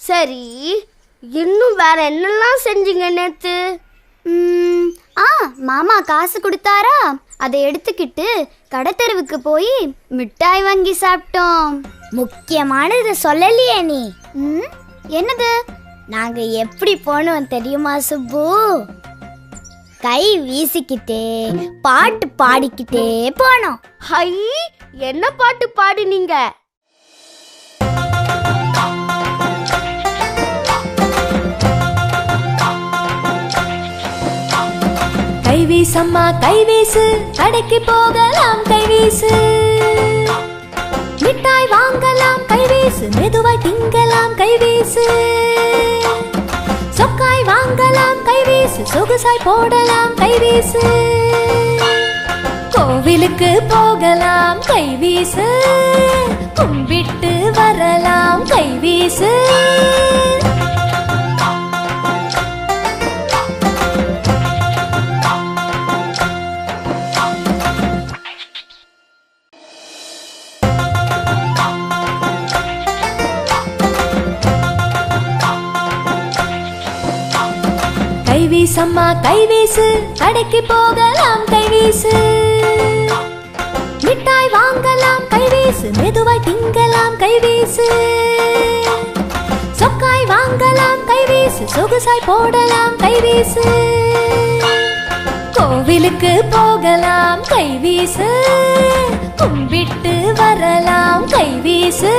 சரி, இன்னும் வேற என்னெல்லாம் செஞ்சீங்க நேத்து? மாமா காசு கொடுத்தாரா, அதை எடுத்துக்கிட்டு கடத்தெருவுக்கு போய் மிட்டாய் வாங்கி சாப்பிட்டோம். முக்கியமானது சொல்லலையே நீ. என்னது? நாங்க எப்படி போனோம் தெரியுமா சுப்பு? கை வீசிக்கிட்டே பாட்டு பாடிக்கிட்டே போனோம். ஹை, என்ன பாட்டு பாடுனீங்க? கைவீசம்மா கைவீசு, கடைக்கு போகலாம் கைவீசு, மிட்டாய் வாங்கலாம் கைவீசு, மெதுவாய் திங்கலாம் கைவீசு, சொக்காய் வாங்கலாம் கைவீசு, சொகுசாய் போடலாம் கைவீசு, கோவிலுக்கு போகலாம் கைவீசு, கும்பிட்டு வரலாம் கைவீசு. கைவீசம்மா கைவீசு, கடைக்கு போகலாம் கைவீசு, மிட்டாய் வாங்கலாம் கைவீசு, மெதுவாய் திங்கலாம் கைவீசு, சொக்காய் வாங்கலாம் கைவீசு, சொகுசாய் போடலாம் கைவீசு, கோவிலுக்கு போகலாம் கைவீசு, கும்பிட்டு வரலாம் கைவீசு.